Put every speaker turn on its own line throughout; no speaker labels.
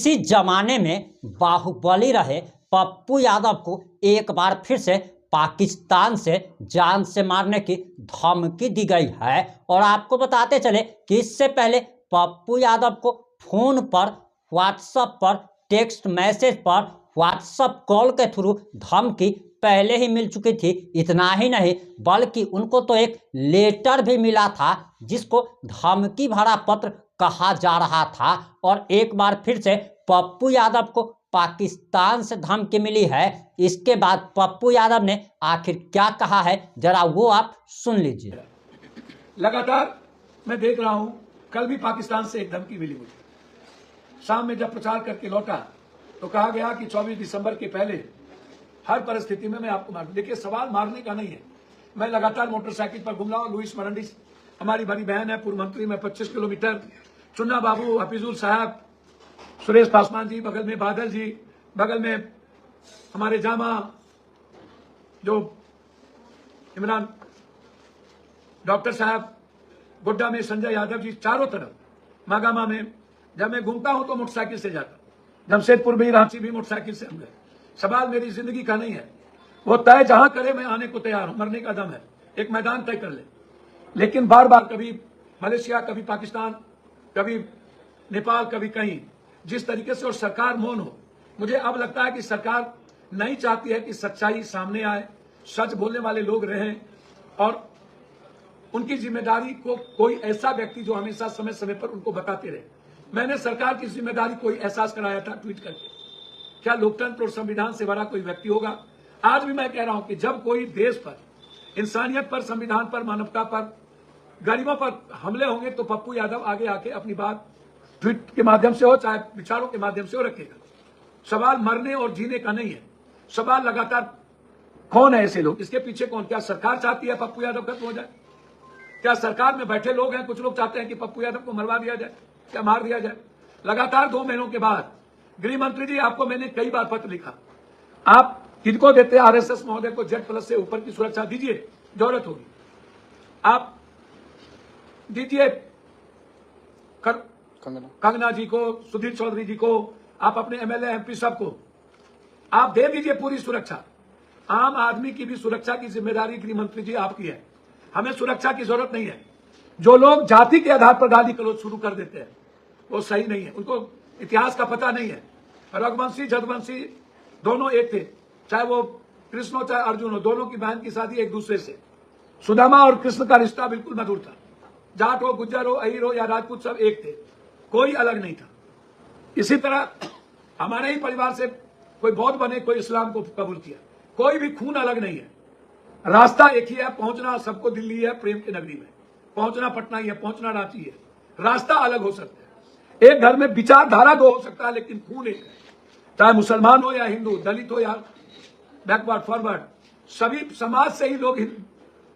किसी जमाने में बाहुबली रहे पप्पू यादव को एक बार फिर से पाकिस्तान से जान से मारने की धमकी दी गई है। और आपको बताते चले कि इससे पहले पप्पू यादव को फोन पर, व्हाट्सएप पर, टेक्स्ट मैसेज पर, व्हाट्सएप कॉल के थ्रू धमकी पहले ही मिल चुकी थी। इतना ही नहीं बल्कि उनको तो एक लेटर भी मिला था जिसको धमकी भरा पत्र कहा जा रहा था। और एक बार फिर से पप्पू यादव को पाकिस्तान से धमकी मिली है। इसके बाद पप्पू यादव ने आखिर क्या कहा है जरा वो आप सुन लीजिए।
लगातार मैं देख रहा हूं, कल भी पाकिस्तान से एक धमकी मिली मुझे। शाम में जब प्रचार करके लौटा तो कहा गया कि 24 दिसंबर के पहले हर परिस्थिति में मैं आपको मारूं। देखिए, सवाल मारने का नहीं है। मैं लगातार मोटरसाइकिल पर घूम रहा हूं। लुइस मरंडी हमारी बड़ी बहन है, पूर्व मंत्री में 25 किलोमीटर, चुन्ना बाबू, हफीजुल साहब, सुरेश पासवान जी, बगल में बादल जी, बगल में हमारे जामा जो इमरान डॉक्टर साहब, गोड्डा में संजय यादव जी, चारों तरफ मागामा में जब मैं घूमता हूं तो मोटरसाइकिल से जाता। जमशेदपुर भी, रांची भी मोटरसाइकिल से हम गए। सवाल मेरी जिंदगी का नहीं है, वो तय जहां करे मैं आने को तैयार हूं। मरने का दम है, एक मैदान तय कर ले। लेकिन बार बार कभी मलेशिया, कभी पाकिस्तान, कभी नेपाल, कभी कहीं, जिस तरीके से और सरकार मौन हो। मुझे अब लगता है कि सरकार नहीं चाहती है कि सच्चाई सामने आए, सच बोलने वाले लोग रहें और उनकी जिम्मेदारी को कोई ऐसा व्यक्ति जो हमेशा समय समय पर उनको बताते रहे। मैंने सरकार की जिम्मेदारी को एहसास कराया था ट्वीट करके। क्या लोकतंत्र और संविधान से बड़ा कोई व्यक्ति होगा? आज भी मैं कह रहा हूं कि जब कोई देश पर, इंसानियत पर, संविधान पर, मानवता पर, गरीबों पर हमले होंगे तो पप्पू यादव आगे आके अपनी बात ट्वीट के माध्यम से हो चाहे विचारों के माध्यम से हो रखेगा। सवाल मरने और जीने का नहीं है। सवाल लगातार कौन है ऐसे लोग, इसके पीछे कौन? क्या सरकार चाहती है पप्पू यादव खत्म हो जाए? क्या सरकार में बैठे लोग हैं, कुछ लोग चाहते हैं कि पप्पू यादव को मरवा दिया जाए, क्या मार दिया जाए? लगातार 2 महीनों के बाद गृह मंत्री जी, आपको मैंने कई बार पत्र लिखा। आप किसको देते हैं? आरएसएस महोदय को Z+ से ऊपर की सुरक्षा दीजिए, जरूरत होगी। आप दीजिए कंगना जी को, सुधीर चौधरी जी को, आप अपने MLA MP सबको आप दे दीजिए पूरी सुरक्षा। आम आदमी की भी सुरक्षा की जिम्मेदारी गृह मंत्री जी आपकी है। हमें सुरक्षा की जरूरत नहीं है। जो लोग जाति के आधार पर गाली गलौज शुरू कर देते हैं वो सही नहीं है। उनको इतिहास का पता नहीं है। रघुवंशी जदवंशी दोनों एक थे, चाहे वो कृष्ण हो चाहे अर्जुन हो, दोनों की बहन की शादी एक दूसरे से। सुदामा और कृष्ण का रिश्ता बिल्कुल मधुर था। जाट हो, गुज्जर हो, अहीर हो या राजपूत, सब एक थे, कोई अलग नहीं था। इसी तरह हमारे ही परिवार से कोई बौद्ध बने, कोई इस्लाम को कबूल किया, कोई भी खून अलग नहीं है। रास्ता एक ही है, पहुंचना सबको दिल्ली है, प्रेम की नगरी में पहुंचना पटना ही है, पहुंचना रांची है। रास्ता अलग हो सकता है, एक घर में विचारधारा 2 हो सकता है, लेकिन खून एक है। चाहे मुसलमान हो या हिंदू, दलित हो या बैकवर्ड फॉरवर्ड, सभी समाज से ही लोग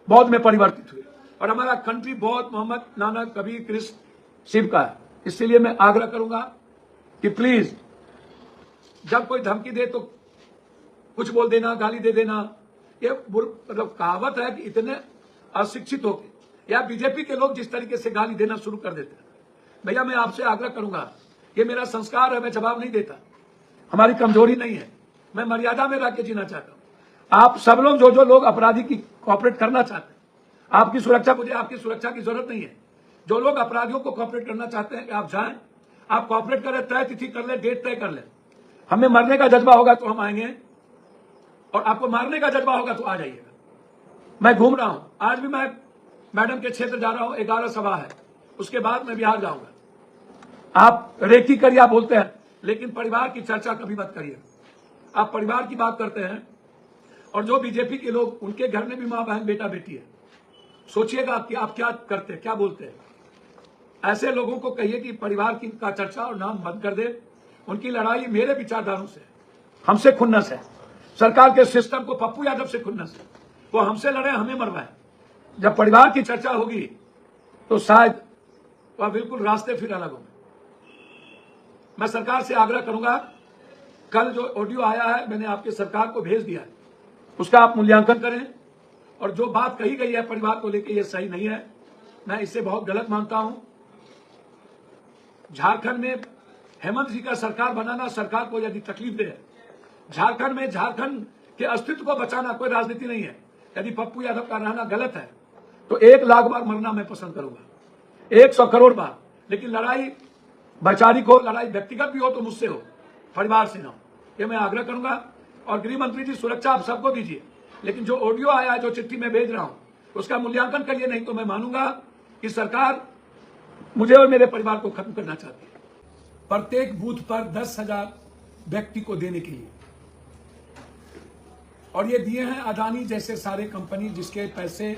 बौद्ध में परिवर्तित हुए। और हमारा कंट्री बौद्ध, मोहम्मद, नानक, कबीर, कृष्ण, शिव का है। इसलिए मैं आग्रह करूंगा कि प्लीज जब कोई धमकी दे तो कुछ बोल देना, गाली दे देना, ये मतलब कहावत है कि इतने अशिक्षित होके या बीजेपी के लोग जिस तरीके से गाली देना शुरू कर देते हैं। भैया, मैं आपसे आग्रह करूंगा, ये मेरा संस्कार है, मैं जवाब नहीं देता, हमारी कमजोरी नहीं है, मैं मर्यादा में रह के जीना चाहता हूं। आप सब लोग जो लोग अपराधी की कोऑपरेट करना चाहते हैं, आपकी सुरक्षा, मुझे आपकी सुरक्षा की जरूरत नहीं है। जो लोग अपराधियों को कोऑपरेट करना चाहते हैं, आप जाएं, आप कोऑपरेट करें, तय तिथि कर ले, डेट तय कर ले। हमें मरने का जज्बा होगा तो हम आएंगे और आपको मारने का जज्बा होगा तो आ जाइएगा। मैं घूम रहा हूं, आज भी मैं मैडम के क्षेत्र जा रहा हूं, 11 सभा है, उसके बाद मैं बिहार जाऊंगा। आप रेकी करिए बोलते हैं, लेकिन परिवार की चर्चा कभी मत करिए। आप परिवार की बात करते हैं और जो बीजेपी के लोग, उनके घर में भी मां बहन बेटा बेटी है। सोचिएगा कि आप क्या करते हैं, क्या बोलते हैं। ऐसे लोगों को कहिए कि परिवार की का चर्चा और नाम बंद कर दे। उनकी लड़ाई मेरे विचारधारों से, हमसे खुन्नस है। सरकार के सिस्टम को पप्पू यादव से खुन्नस है। वो हमसे लड़े, हमें मरवाए। जब परिवार की चर्चा होगी तो शायद वह बिल्कुल रास्ते फिर अलग होंगे। मैं सरकार से आग्रह करूंगा, कल जो ऑडियो आया है मैंने आपके सरकार को भेज दिया है, उसका आप मूल्यांकन करें। और जो बात कही गई है परिवार को लेकर, ये सही नहीं है, मैं इसे बहुत गलत मानता हूं। झारखंड में हेमंत जी का सरकार बनाना सरकार को यदि तकलीफ दे, झारखंड में झारखंड के अस्तित्व को बचाना कोई राजनीति नहीं है। यदि पप्पू यादव का रहना गलत है तो 1 लाख बार मरना मैं पसंद करूंगा, 100 करोड़ बार, लेकिन लड़ाई वैचारिक हो, लड़ाई व्यक्तिगत भी हो तो मुझसे हो, परिवार से ना हो, ये मैं आग्रह करूंगा। और गृह मंत्री जी, सुरक्षा आप सबको दीजिए, लेकिन जो ऑडियो आया है, जो चिट्ठी में भेज रहा हूं, उसका मूल्यांकन करिए, नहीं तो मैं मानूंगा कि सरकार मुझे और मेरे परिवार को खत्म करना चाहती है। प्रत्येक बूथ पर 10,000 व्यक्ति को देने के लिए, और ये दिए हैं अदानी जैसे सारे कंपनी जिसके पैसे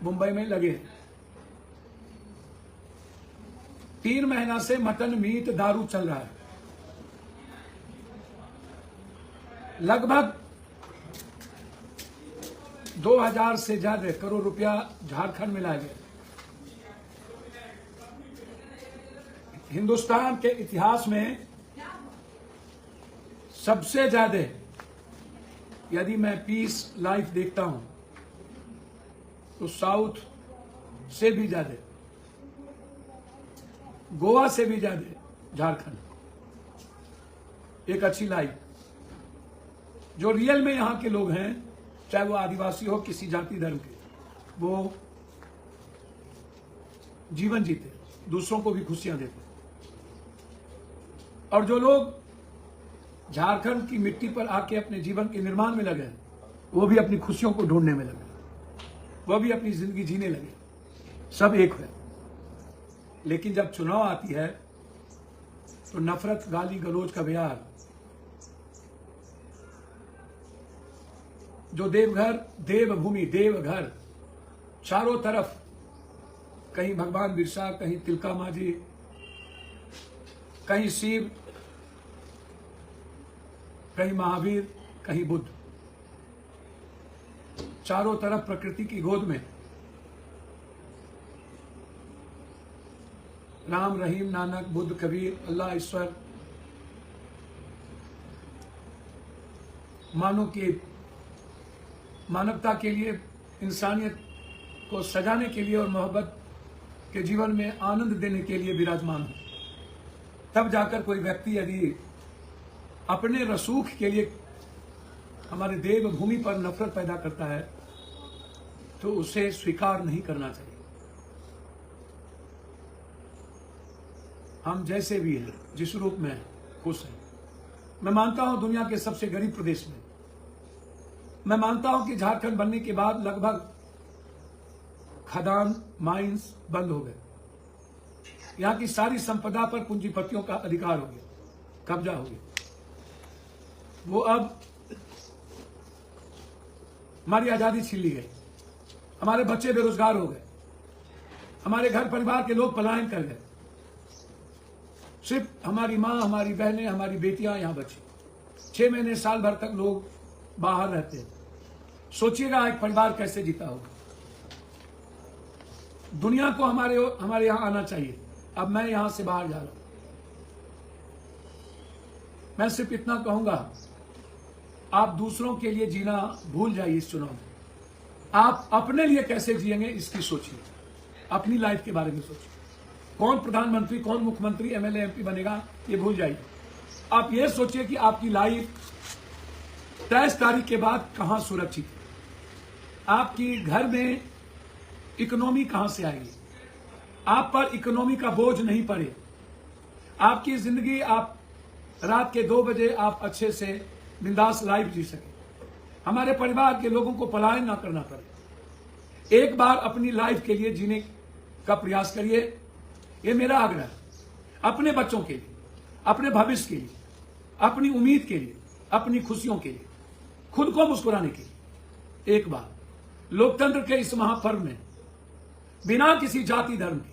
मुंबई में लगे हैं। 3 महीना से मटन, मीट, दारू चल रहा है। लगभग 2000 से ज्यादा करोड़ रुपया झारखंड में लाया गया। हिंदुस्तान के इतिहास में सबसे ज्यादा, यदि मैं पीस लाइफ देखता हूं तो साउथ से भी ज्यादा, गोवा से भी ज्यादा झारखंड एक अच्छी लाइफ। जो रियल में यहां के लोग हैं, चाहे वो आदिवासी हो, किसी जाति धर्म के, वो जीवन जीते, दूसरों को भी खुशियां देते। और जो लोग झारखंड की मिट्टी पर आके अपने जीवन के निर्माण में लगे, वो भी अपनी खुशियों को ढूंढने में लगे, वो भी अपनी जिंदगी जीने लगे, सब एक है। लेकिन जब चुनाव आती है तो नफरत, गाली गलौज का बयार, जो देवघर, देवभूमि, देवघर, चारों तरफ कहीं भगवान बिरसा, कहीं तिलका मांझी, कहीं शिव, कहीं महावीर, कहीं बुद्ध, चारों तरफ प्रकृति की गोद में राम, रहीम, नानक, बुद्ध, कबीर, अल्लाह, ईश्वर, मानवता के लिए, इंसानियत को सजाने के लिए और मोहब्बत के जीवन में आनंद देने के लिए विराजमान हो। तब जाकर कोई व्यक्ति यदि अपने रसूख के लिए हमारे देवभूमि पर नफरत पैदा करता है तो उसे स्वीकार नहीं करना चाहिए। हम जैसे भी हैं, जिस रूप में हैं, खुश हैं। मैं मानता हूं दुनिया के सबसे गरीब प्रदेश में, मैं मानता हूं कि झारखंड बनने के बाद लगभग खदान, माइंस बंद हो गए। यहां की सारी संपदा पर पूंजीपतियों का अधिकार हो गया, कब्जा हो गया। वो अब हमारी आजादी छीन ली गई, हमारे बच्चे बेरोजगार हो गए, हमारे घर परिवार के लोग पलायन कर गए। सिर्फ हमारी मां, हमारी बहनें, हमारी बेटियां यहां बची। 6 महीने, साल भर तक लोग बाहर रहते हैं। सोचिएगा एक परिवार कैसे जीता होगा। दुनिया को हमारे यहां आना चाहिए। अब मैं यहां से बाहर जा रहा हूं। मैं सिर्फ इतना कहूंगा, आप दूसरों के लिए जीना भूल जाइए। इस चुनाव में आप अपने लिए कैसे जिएंगे इसकी सोचिए, अपनी लाइफ के बारे में सोचिए। कौन प्रधानमंत्री, कौन मुख्यमंत्री, एमएलए, एमपी बनेगा, ये भूल जाइए। आप ये सोचिए कि आपकी लाइफ 23 तारीख के बाद कहां सुरक्षित है, आपकी घर में इकोनॉमी कहां से आएगी, आप पर इकोनॉमी का बोझ नहीं पड़े, आपकी जिंदगी, आप रात के 2 बजे आप अच्छे से बिंदास लाइफ जी सके, हमारे परिवार के लोगों को पलायन ना करना पड़े। एक बार अपनी लाइफ के लिए जीने का प्रयास करिए, ये मेरा आग्रह है। अपने बच्चों के लिए, अपने भविष्य के लिए, अपनी उम्मीद के लिए, अपनी खुशियों के लिए, खुद को मुस्कुराने के लिए एक बार लोकतंत्र के इस महापर्व में बिना किसी जाति धर्म के,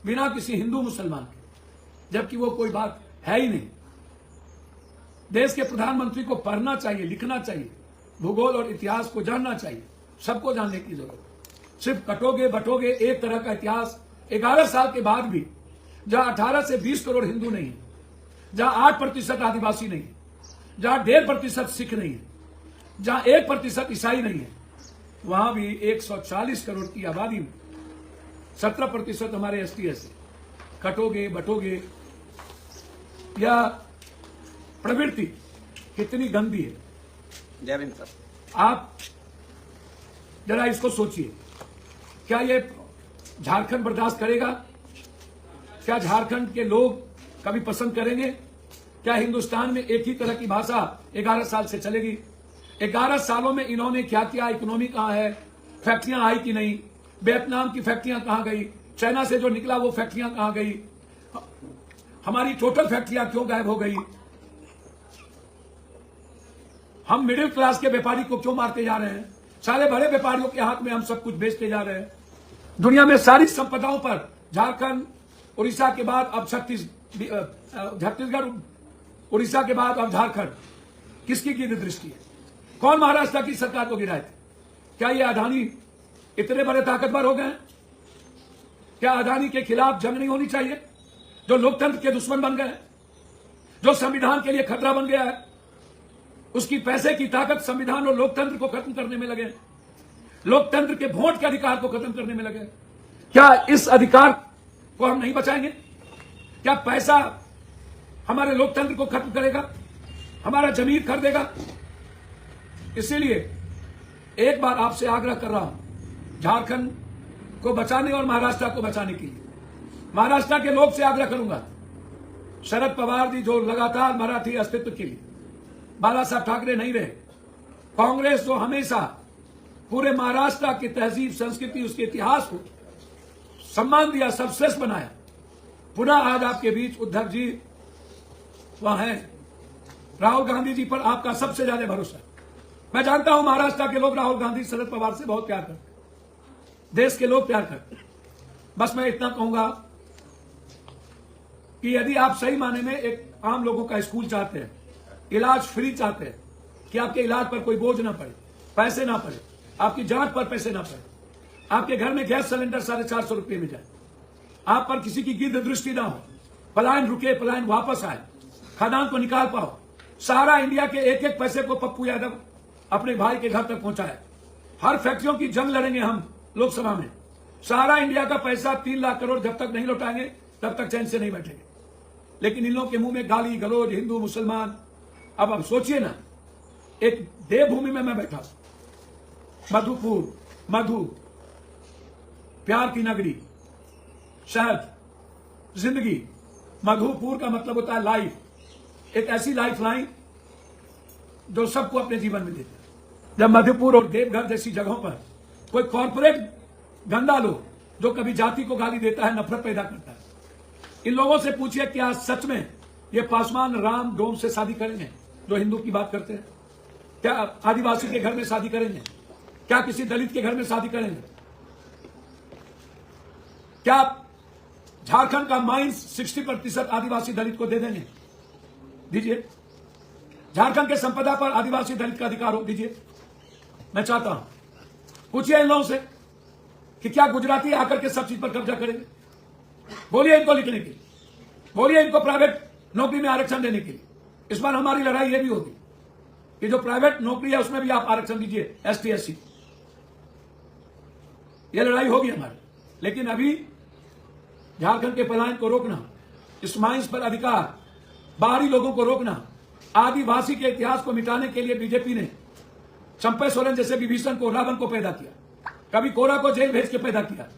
बिना किसी हिंदू मुसलमान के, जबकि वो कोई बात है ही नहीं। देश के प्रधानमंत्री को पढ़ना चाहिए, लिखना चाहिए, भूगोल और इतिहास को जानना चाहिए, सबको जानने की जरूरत। सिर्फ कटोगे बटोगे एक तरह का इतिहास 11 साल के बाद भी, जहां 18 से 20 करोड़ हिंदू नहीं है, जहां 8% आदिवासी नहीं है, जहां 1.5% सिख नहीं है, जहां 1% ईसाई नहीं है, वहां भी 140 करोड़ की आबादी में 17% हमारे ST SC। कटोगे बटोगे या प्रवृत्ति कितनी गंदी है।
जय भीम सर।
आप जरा इसको सोचिए, क्या ये झारखंड बर्दाश्त करेगा? क्या झारखंड के लोग कभी पसंद करेंगे? क्या हिंदुस्तान में एक ही तरह की भाषा 11 साल से चलेगी? 11 सालों में इन्होंने क्या किया? इकोनॉमी कहां है? फैक्ट्रियां आई कि नहीं? वियतनाम की फैक्ट्रियां कहां गई? चाइना से जो निकला वो फैक्ट्रियां कहां गई? हमारी टोटल फैक्ट्रियां क्यों गायब हो गई? हम मिडिल क्लास के व्यापारी को क्यों मारते जा रहे हैं? सारे बड़े व्यापारियों के हाथ में हम सब कुछ बेचते जा रहे हैं। दुनिया में सारी संपदाओं पर झारखंड, उड़ीसा के बाद अब छत्तीसगढ़, उड़ीसा के बाद अब झारखंड, किसकी गिर दृष्टि है? कौन महाराष्ट्र की सरकार को गिराए थे? क्या ये अदानी इतने बड़े ताकतवर हो गए? क्या अदानी के खिलाफ जंग नहीं होनी चाहिए? जो लोकतंत्र के दुश्मन बन गए, जो संविधान के लिए खतरा बन गया है, उसकी पैसे की ताकत संविधान और लोकतंत्र को खत्म करने में लगे, लोकतंत्र के वोट के अधिकार को खत्म करने में लगे। क्या इस अधिकार को हम नहीं बचाएंगे? क्या पैसा हमारे लोकतंत्र को खत्म करेगा, हमारा जमीन कर देगा? इसीलिए एक बार आपसे आग्रह कर रहा हूं, झारखंड को बचाने और महाराष्ट्र को बचाने के लिए महाराष्ट्र के लोग से आग्रह करूंगा। शरद पवार जी जो लगातार मराठी अस्तित्व के लिए, बाला साहब ठाकरे नहीं रहे, कांग्रेस जो हमेशा पूरे महाराष्ट्र की तहजीब, संस्कृति, उसके इतिहास को सम्मान दिया, सर्वश्रेष्ठ बनाया, पुनः आज आपके बीच उद्धव जी वहां हैं। राहुल गांधी जी पर आपका सबसे ज्यादा भरोसा है। मैं जानता हूं महाराष्ट्र के लोग राहुल गांधी, शरद पवार से बहुत प्यार करते हैं, देश के लोग प्यार करते हैं। बस मैं इतना कहूंगा कि यदि आप सही माने में एक आम लोगों का स्कूल चाहते हैं, इलाज फ्री चाहते हैं, कि आपके इलाज पर कोई बोझ ना पड़े, पैसे ना पड़े, आपकी जांच पर पैसे ना पड़े, आपके घर में गैस सिलेंडर 450 रुपये में जाए, आप पर किसी की गिद्ध दृष्टि ना हो, पलायन रुके, पलायन वापस आए, खादान को निकाल पाओ। सारा इंडिया के एक एक पैसे को पप्पू यादव अपने भाई के घर तक पहुंचाए। हर फैक्ट्रियों की जंग लड़ेंगे हम लोकसभा में। सारा इंडिया का पैसा 3 लाख करोड़ जब तक नहीं लौटाएंगे तब तक चैन से नहीं बैठेंगे। लेकिन इन लोगों के मुंह में गाली गलौज, हिंदू मुसलमान। अब सोचिए ना, एक देवभूमि में मैं बैठा, मधुपुर, मधु, प्यार की नगरी, शहद, जिंदगी। मधुपुर का मतलब होता है लाइफ, एक ऐसी लाइफ लाइन जो सबको अपने जीवन में देता है। जब मधुपुर और देवघर जैसी जगहों पर कोई कॉर्पोरेट गंदा लोग जो कभी जाति को गाली देता है, नफरत पैदा करता है, इन लोगों से पूछिए क्या सच में ये पासवान राम डोम से शादी करेंगे जो हिंदू की बात करते हैं? क्या आदिवासी के घर में शादी करेंगे? क्या किसी दलित के घर में शादी करेंगे? क्या झारखंड का माइंस 60% आदिवासी दलित को दे देंगे? दीजिए। झारखंड के संपदा पर आदिवासी दलित का अधिकार हो, दीजिए। मैं चाहता हूं, पूछिए इन लोगों से कि क्या गुजराती आकर के सब चीज पर कब्जा करेंगे? बोलिए इनको लिखने के लिए, बोलिए इनको प्राइवेट नौकरी में आरक्षण देने के लिए। इस बार हमारी लड़ाई यह भी होगी कि जो प्राइवेट नौकरी है उसमें भी आप आरक्षण दीजिए, ST SC। यह लड़ाई होगी हमारी। लेकिन अभी झारखंड के पलायन को रोकना, इस माइंस पर अधिकार, बाहरी लोगों को रोकना, आदिवासी के इतिहास को मिटाने के लिए बीजेपी ने चंपे सोरेन जैसे विभीषण को, रावण को पैदा किया, कभी कोरा को जेल भेज के पैदा किया,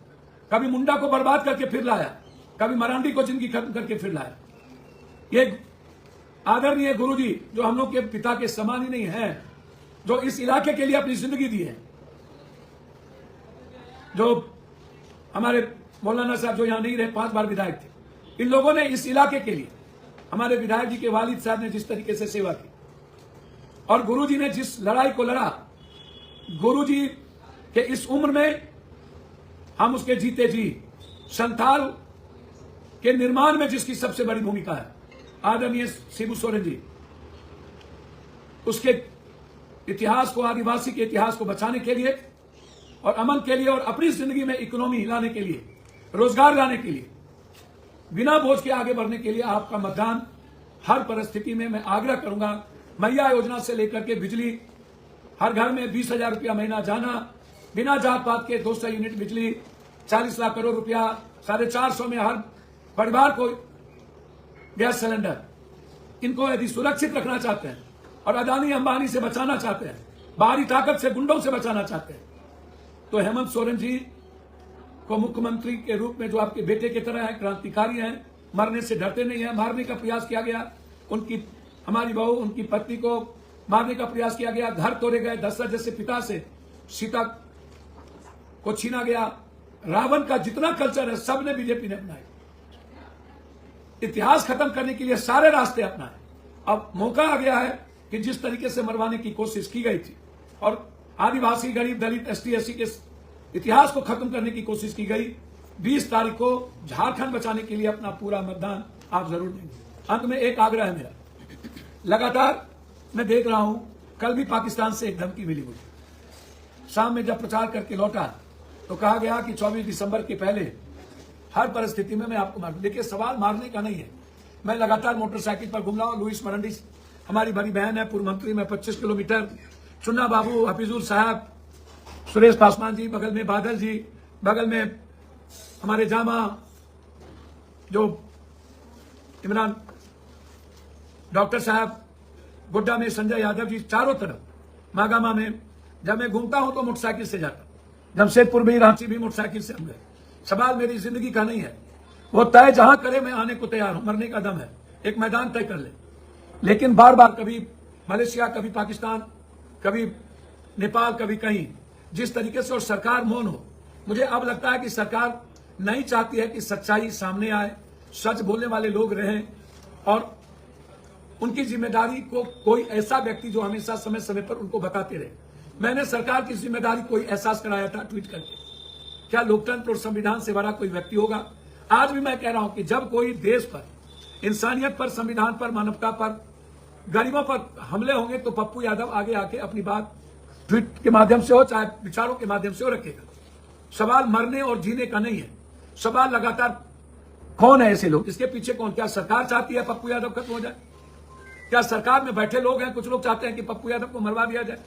कभी मुंडा को बर्बाद करके फिर लाया, कभी मरांडी को जिंदगी खत्म करके फिर लाया। ये आदरणीय गुरुजी जो हम लोग के पिता के समान ही नहीं है, जो इस इलाके के लिए अपनी जिंदगी दी है, जो हमारे मौलाना साहब जो यहां नहीं रहे, 5 बार विधायक थे, इन लोगों ने इस इलाके के लिए, हमारे विधायक जी के वालिद साहब ने जिस तरीके से सेवा की और गुरुजी ने जिस लड़ाई को लड़ा, गुरुजी के इस उम्र में हम उसके जीते जी संथाल के निर्माण में जिसकी सबसे बड़ी भूमिका है, आदरणीय शिबू सोरेन जी, उसके इतिहास को, आदिवासी के इतिहास को बचाने के लिए और अमन के लिए और अपनी जिंदगी में इकोनॉमी लाने के लिए, रोजगार लाने के लिए, बिना बोझ के आगे बढ़ने के लिए आपका मतदान हर परिस्थिति में मैं आग्रह करूंगा। मैया योजना से लेकर के बिजली, हर घर में 20,000 रुपया महीना जाना, बिना जात पात के 200 यूनिट बिजली, 40 लाख करोड़ रुपया, 450 में हर परिवार को गैस सिलेंडर, इनको यदि सुरक्षित रखना चाहते हैं और अदानी अंबानी से बचाना चाहते हैं, बाहरी ताकत से, गुंडों से बचाना चाहते हैं, तो हेमंत सोरेन जी को मुख्यमंत्री के रूप में, जो आपके बेटे की तरह है, क्रांतिकारी हैं, मरने से डरते नहीं है, मारने का प्रयास किया गया, उनकी हमारी बहू, उनकी पत्नी को मारने का प्रयास किया गया, घर तोड़े गए, दशरथ जैसे पिता से सीता को छीना गया, रावण का जितना कल्चर है सबने बीजेपी ने अपनाया। इतिहास खत्म करने के लिए सारे रास्ते अपनाए। अब मौका आ गया है कि जिस तरीके से मरवाने की कोशिश की गई थी और आदिवासी, गरीब, दलित, एसटी, एससी के इतिहास को खत्म करने की कोशिश की गई, 20 तारीख को झारखंड बचाने के लिए अपना पूरा मतदान आप जरूर देंगे। अंत में एक आग्रह है मेरा, लगातार मैं देख रहा हूं, कल भी पाकिस्तान से एक धमकी मिली मुझे। शाम में जब प्रचार करके लौटा तो कहा गया कि 24 दिसंबर के पहले हर परिस्थिति में मैं आपको मारूं। देखिए, सवाल मारने का नहीं है। मैं लगातार मोटरसाइकिल पर घूम रहा हूं। लुइस मरंडी हमारी बड़ी बहन है, पूर्व मंत्री में 25 किलोमीटर, चुन्ना बाबू, हफीजुल साहब, सुरेश पासवान जी, बगल में बादल जी, बगल में हमारे जामा जो इमरान डॉक्टर साहब, गोड्डा में संजय यादव जी, चारों तरफ मागामा में जब मैं घूमता हूं तो मोटरसाइकिल से जाता हूं। जमशेदपुर भी, रांची भी मोटरसाइकिल से हम गए। सवाल मेरी जिंदगी का नहीं है, वो तय जहां करे मैं आने को तैयार हूं, मरने का दम है, एक मैदान तय कर ले। लेकिन बार बार कभी मलेशिया, कभी पाकिस्तान, कभी नेपाल, कभी कहीं, जिस तरीके से, और सरकार मौन हो। मुझे अब लगता है कि सरकार नहीं चाहती है कि सच्चाई सामने आए, सच बोलने वाले लोग रहें और उनकी जिम्मेदारी को कोई ऐसा व्यक्ति जो हमेशा समय समय पर उनको बताते रहे। मैंने सरकार की जिम्मेदारी को एहसास कराया था ट्वीट करके। क्या लोकतंत्र और संविधान से बड़ा कोई व्यक्ति होगा? आज भी मैं कह रहा हूं कि जब कोई देश पर, इंसानियत पर, संविधान पर, मानवता पर, गरीबों पर हमले होंगे तो पप्पू यादव आगे आके अपनी बात ट्वीट के माध्यम से हो, चाहे विचारों के माध्यम से हो, रखेगा। सवाल मरने और जीने का नहीं है, सवाल लगातार कौन है ऐसे लोग, इसके पीछे कौन? क्या सरकार चाहती है पप्पू यादव खत्म हो जाए? क्या सरकार में बैठे लोग हैं, कुछ लोग चाहते हैं कि पप्पू यादव को मरवा दिया जाए?